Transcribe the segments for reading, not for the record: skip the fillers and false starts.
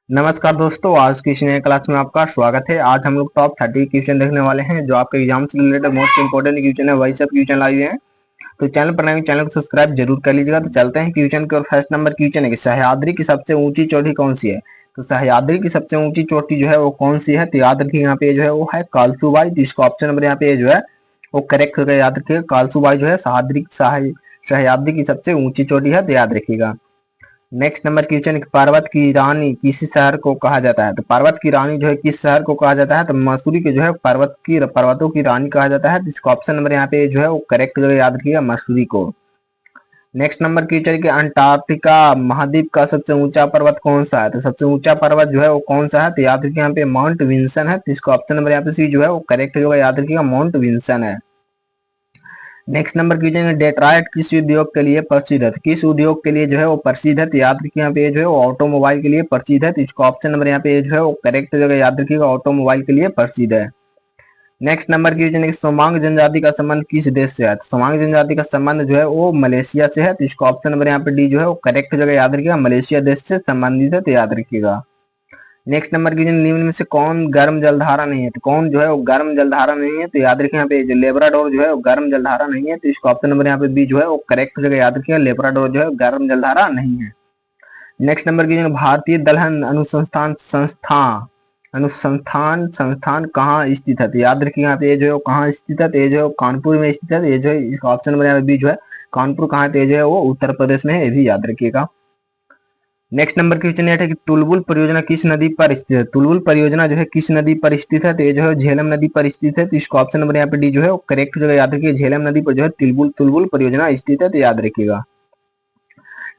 नमस्कार दोस्तों, आज की इस नए क्लास में आपका स्वागत है। आज हम लोग टॉप 30 क्वेश्चन देखने वाले हैं जो आपके एग्जाम से रिलेटेड मोस्ट इंपोर्टेंट क्वेश्चन है। वही सब क्वेश्चन लाए हुए हैं, तो चैनल पर नए चैनल को सब्सक्राइब जरूर कर लीजिएगा। तो चलते हैं क्वेश्चन की और। फर्स्ट नंबर क्वेश्चन है कि सह्याद्री की सबसे ऊंची चोटी कौन सी है। तो सह्याद्री की सबसे ऊंची चोटी जो है वो कौन सी है, तो याद रखिए यहाँ पे जो है वो है कालसूबाई। तो इसका ऑप्शन नंबर यहाँ पे जो है वो करेक्ट होगा। याद रखिएगा, कालसूबाई जो है सह्याद्री की सबसे ऊंची चोटी है, तो याद रखिएगा। नेक्स्ट नंबर क्वेश्चन, पर्वत की रानी किस शहर को कहा जाता है। तो पर्वत की रानी जो है किस शहर को कहा जाता है, तो मसूरी के जो है पर्वतों की रानी कहा जाता है। तो इसका ऑप्शन नंबर यहाँ पे जो है वो करेक्ट जो है, याद रखिएगा, मसूरी को। नेक्स्ट नंबर क्वेश्चन के अंटार्कटिका महाद्वीप का सबसे ऊंचा पर्वत कौन सा है। तो सबसे ऊंचा पर्वत जो है वो कौन सा है, तो याद रखिए यहाँ पे माउंट विंसन है। तो इसका ऑप्शन नंबर यहाँ पे सी जो है वो करेक्ट होगा। याद रखिएगा, माउंट विंसन है। नेक्स्ट नंबर कीजिएगा, डेट्रॉयट किस उद्योग के लिए प्रसिद्ध है। किस उद्योग के लिए जो है वो प्रसिद्ध है, तो याद रखिए यहाँ पे जो है वो ऑटोमोबाइल के लिए प्रसिद्ध है। तो इसका ऑप्शन नंबर यहाँ पे जो है वो करेक्ट जगह, याद रखिएगा, ऑटोमोबाइल के लिए प्रसिद्ध है। नेक्स्ट नंबर क्वेश्चन, सोमांग जनजाति का संबंध किस देश से है। तो सोमांग जनजाति का संबंध जो है वो मलेशिया से है। तो इसका ऑप्शन नंबर यहाँ पे डी जो है वो करेक्ट जगह, याद रखिएगा, मलेशिया देश से संबंधित है, तो याद रखिएगा। नेक्स्ट नंबर की निम्न में से कौन गर्म जलधारा नहीं है। तो कौन जो है वो गर्म जलधारा नहीं है, तो याद रखिए यहाँ पे जो लेब्राडोर जो है वो गर्म जलधारा नहीं है। तो इसका ऑप्शन नंबर यहाँ पे बी जो है वो करेक्ट जगह, याद रखिएगा, लेब्राडोर जो है गर्म जलधारा नहीं है। नेक्स्ट नंबर की भारतीय दलहन अनुसंधान संस्थान कहाँ स्थित है। तो याद रखिए यहाँ पे जो है वो कहाँ स्थित है, तो ये जो है कानपुर में स्थित है। ये जो है इसका ऑप्शन नंबर यहाँ पे बी जो है कानपुर कहाँ पे जो है वो उत्तर प्रदेश में है, ये भी याद रखिएगा। नेक्स्ट नंबर क्वेश्चन है कि तुलबुल परियोजना किस नदी पर स्थित है। तुलबुल परियोजना जो है किस नदी पर स्थित है, तो ये जो है झेलम नदी पर स्थित है। तो इसका ऑप्शन नंबर यहाँ पे डी जो है वो करेक्ट जगह, याद रखिए, झेलम नदी पर जो है तुलबुल परियोजना स्थित है, तो याद रखिएगा।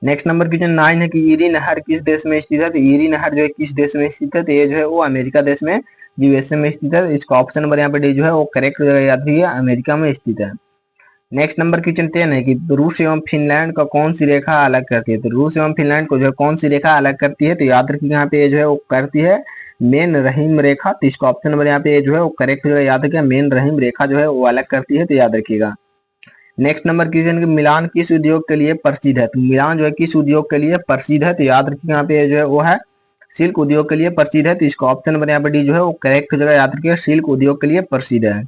नेक्स्ट नंबर क्वेश्चन 9 है कि ईरी नहर किस देश में स्थित है। तो ईरी नहर जो है किस देश में स्थित है, तो ये जो है वो अमेरिका देश में, यूएसए में स्थित है। इसका ऑप्शन नंबर यहाँ पे डी जो है वो करेक्ट जगह, याद रखिए, अमेरिका में स्थित है। नेक्स्ट नंबर क्वेश्चन 10 है कि रूस एवं फिनलैंड का कौन सी रेखा अलग करती है। तो रूस एवं फिनलैंड को जो है कौन सी रेखा अलग करती है, तो याद रखिए यहाँ पे जो है वो करती है मेन रहीम रेखा। तो इसका ऑप्शन नंबर यहाँ पे जो है वो करेक्ट जो है, याद रखिए, मेन रहीम रेखा जो है वो अलग करती है, तो याद रखिएगा। नेक्स्ट नंबर क्वेश्चन कि मिलान किस उद्योग के लिए प्रसिद्ध है। तो मिलान जो है किस उद्योग के लिए प्रसिद्ध है, तो याद रखिए यहाँ पे जो है वो है सिल्क उद्योग के लिए प्रसिद्ध है। तो इसका ऑप्शन नंबर यहाँ पे डी जो है वो करेक्ट जगह, याद रखिए, सिल्क उद्योग के लिए प्रसिद्ध है।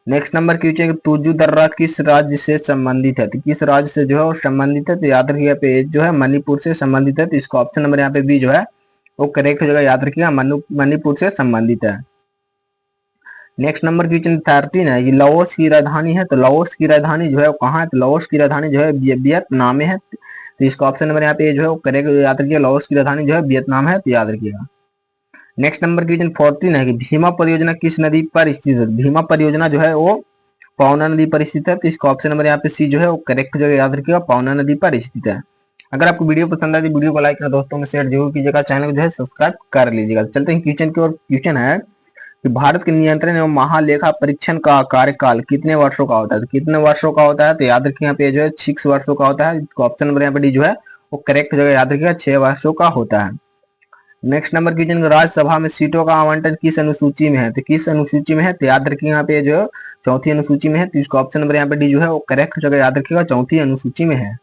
नेक्स्ट नंबर क्वेश्चन, तुजू दर्रा किस राज्य से संबंधित है। तो किस राज्य से जो है वो संबंधित है, तो याद रखिएगा पे जो है मणिपुर से संबंधित है। तो इसका ऑप्शन नंबर यहाँ पे बी जो है वो करेक्ट हो जाएगा, याद रखिएगा, मणिपुर से संबंधित है। नेक्स्ट नंबर क्वेश्चन 13 है कि लाओस की राजधानी है। तो लाओस की राजधानी जो है वो कहाँ है, तो लाओस की राजधानी जो है वियतनाम में है। तो इसका ऑप्शन नंबर यहाँ पे जो है वो करेक्ट, याद रखिएगा, लाओस की राजधानी जो है वियतनाम है, तो याद रखिएगा। नेक्स्ट नंबर क्वेश्चन 14 है कि भीमा परियोजना किस नदी पर स्थित है। भीमा परियोजना जो है वो पावना नदी पर स्थित है। तो इसका ऑप्शन नंबर यहाँ पे सी जो है वो करेक्ट जगह, याद रखिएगा, पावना नदी पर स्थित है। अगर आपको वीडियो पसंद आए तो वीडियो को लाइक और दोस्तों में शेयर जरूर कीजिएगा, चैनल को जो है सब्सक्राइब कर लीजिएगा। चलते हैं क्वेश्चन की ओर। क्वेश्चन है कि भारत के नियंत्रण एवं महालेखा परीक्षण का कार्यकाल कितने वर्षों का होता है। तो कितने वर्षों का होता है, तो याद रखिए यहाँ पे जो है 6 वर्षों का होता है। ऑप्शन नंबर यहाँ पे डी जो है वो करेक्ट जगह, याद रखिएगा, 6 वर्षों का होता है। नेक्स्ट नंबर क्वेश्चन, राज्यसभा में सीटों का आवंटन किस अनुसूची में है। तो किस अनुसूची में है, तो याद रखिए यहाँ पे जो है चौथी अनुसूची में है। तो इसका ऑप्शन नंबर यहाँ पे डी जो है वो करेक्ट जगह, याद रखिएगा, चौथी अनुसूची में है।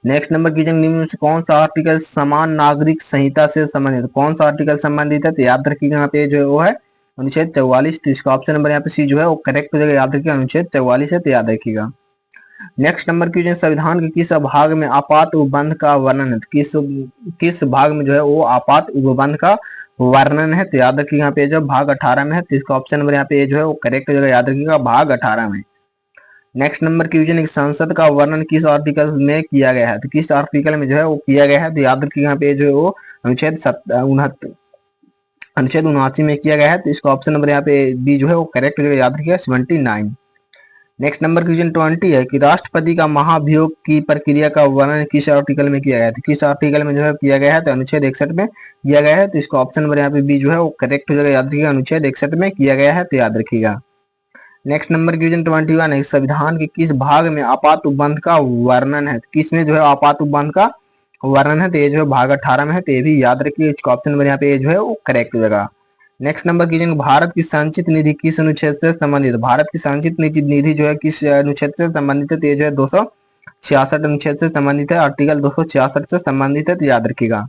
नेक्स्ट नंबर क्वेश्चन, निम्न में से कौन सा आर्टिकल समान नागरिक संहिता से संबंधित, कौन सा आर्टिकल संबंधित है, तो याद रखिएगा यहाँ पे जो है वो है अनुच्छेद 44। तो इसका ऑप्शन नंबर यहाँ पे सी जो है वो करेक्ट जगह, याद रखिएगा, अनुच्छेद 44 है, तो याद रखिएगा। नेक्स्ट नंबर क्वेश्चन, संविधान के किस भाग में आपात उपबंध का वर्णन है। किस भाग में जो है वो आपात उपबंध का वर्णन है, तो याद रखिए यहाँ पे जो भाग 18 में है। तो इसका ऑप्शन नंबर यहाँ पे जो है वो करेक्ट जगह, याद रखिएगा, भाग 18 में। नेक्स्ट नंबर क्वेश्चन, संसद का वर्णन किस आर्टिकल में किया गया है। तो किस आर्टिकल में जो है वो किया गया है, तो याद रखिए यहाँ पे जो है वो अनुच्छेद 79 में किया गया है। तो इसका ऑप्शन नंबर यहाँ पे बी जो है वो करेक्ट जगह, याद रखिएगा, 79। नेक्स्ट नंबर क्वेश्चन 20 है कि राष्ट्रपति का महाभियोग की प्रक्रिया का वर्णन किस आर्टिकल में किया गया है। तो किस आर्टिकल में जो है किया गया है, तो अनुच्छेद 61 में किया गया है। तो इसका ऑप्शन नंबर यहाँ पे बी जो है वो करेक्ट हो जाएगा, याद रखिएगा, अनुच्छेद 61 में किया गया है, तो याद रखिएगा। नेक्स्ट नंबर क्वेश्चन 21 है संविधान के किस भाग में आपात उपबंध का वर्णन है। तो किसमें जो है आपात उपबंध का वर्णन है, तो ये जो है भाग 18 में है, तो ये भी याद रखिए। इसका ऑप्शन नंबर यहाँ पे जो है वो करेक्ट हो जाएगा। नेक्स्ट नंबर क्वेश्चन, भारत की संचित निधि किस अनुच्छेद से संबंधित। भारत की संचित निधि जो है किस अनुच्छेद से संबंधित है, तो ये जो है 266 अनुच्छेद से संबंधित है, आर्टिकल 266 से संबंधित है, तो याद रखिएगा।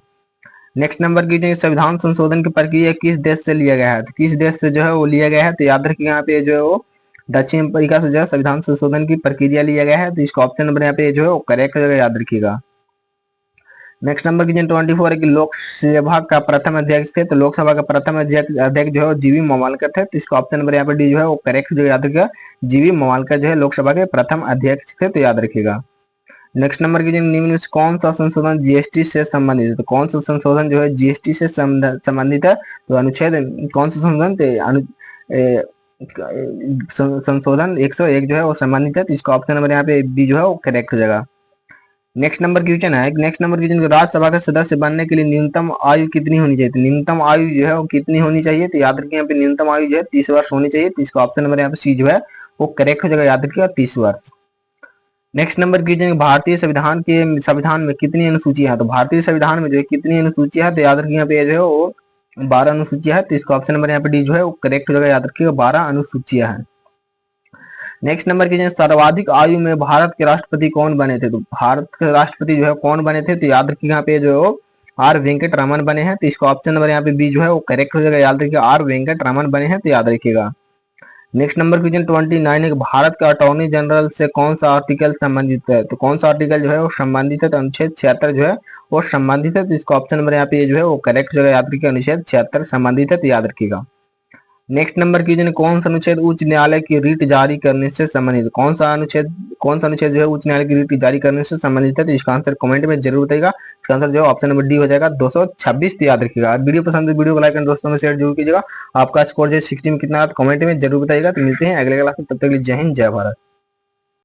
नेक्स्ट नंबर की जो संविधान संशोधन की प्रक्रिया किस देश से लिया गया है, तो किस देश से जो है वो लिया गया है, तो याद रखिए यहाँ पे जो है वो दक्षिण अफ्रीका से जो है संविधान संशोधन की प्रक्रिया लिया गया है, तो इसका ऑप्शन नंबर यहाँ पे जो है वो करेक्ट जगह याद रखिएगा। नेक्स्ट नंबर की जो 24 है कि लोकसभा का प्रथम अध्यक्ष थे, तो लोकसभा का प्रथम अध्यक्ष जो है जीवी मवालकर थे, तो इसका ऑप्शन नंबर यहाँ पे डी जो है वो करेक्ट जो याद रखिएगा। जीवी मवालकर जो है लोकसभा के प्रथम अध्यक्ष थे, तो याद रखिएगा। नेक्स्ट नंबर की निम्न में कौन सा संशोधन जीएसटी से संबंधित है, तो कौन सा संशोधन जो है जीएसटी से संबंधित है, तो अनुच्छेद कौन सा संशोधन संशोधन 101 जो है वो संबंधित है, तो इसका ऑप्शन नंबर यहाँ पे बी जो है वो करेक्ट हो जाएगा। नेक्स्ट नंबर क्वेश्चन है, नेक्स्ट नंबर क्वेश्चन राज्यसभा का सदस्य बनने के लिए न्यूनतम आयु कितनी होनी चाहिए, तो न्यूनतम आयु जो है वो कितनी होनी चाहिए, तो याद रखिए यहाँ पे न्यूनतम आयु जो है 30 वर्ष होनी चाहिए, तो इसका ऑप्शन नंबर यहाँ पे सी जो है वो करेक्ट हो जाएगा, याद रखिएगा 30 वर्ष। नेक्स्ट नंबर क्वेश्चन भारतीय संविधान में कितनी अनुसूचियां है, तो भारतीय संविधान में जो है कितनी अनुसूचियां है, तो याद रखिए यहाँ पे जो है वो 12 अनुसूचियां है, तो इसका ऑप्शन नंबर यहाँ पे डी जो है वो करेक्ट हो जाएगा, याद रखिएगा 12 अनुसूचियां है। नेक्स्ट नंबर की सर्वाधिक आयु में भारत के राष्ट्रपति कौन बने थे, तो भारत के राष्ट्रपति जो है कौन बने थे, तो याद रखिए यहाँ पे जो है आर वेंकट रमन बने हैं, तो इसका ऑप्शन नंबर यहाँ पे बी जो है वो करेक्ट हो जाएगा, याद रखिएगा आर वेंकट रमन बने हैं, तो याद रखिएगा। नेक्स्ट नंबर क्वेश्चन 29 है भारत का अटॉर्नी जनरल से कौन सा आर्टिकल संबंधित है, तो कौन सा आर्टिकल जो है वो संबंधित है, तो अनुच्छेद 76 जो है वो संबंधित है, तो इसका ऑप्शन नंबर यहाँ पे जो है वो करेक्ट जो है याद रखिएगा अनुच्छेद 76 संबंधित है, तो याद रखिएगा। नेक्स्ट नंबर क्वेश्चन कौन सा अनुच्छेद उच्च न्यायालय की रीट जारी करने से संबंधित, कौन सा अनुच्छेद जो है उच्च न्यायालय की रीट जारी करने से संबंधित है, तो इसका आंसर कमेंट में जरूर बताइएगा। इसका आंसर जो है ऑप्शन नंबर डी हो जाएगा 226, तो याद रखिएगा। वीडियो पसंद है वीडियो को लाइक एंड दोस्तों में शेयर जरूर कीजिएगा। आपका स्कोर जो 60 में कितना कमेंट में जरूर बताइएगा। तो मिलते हैं अगले क्लास में, तब तक के लिए जय हिंद जय भारत।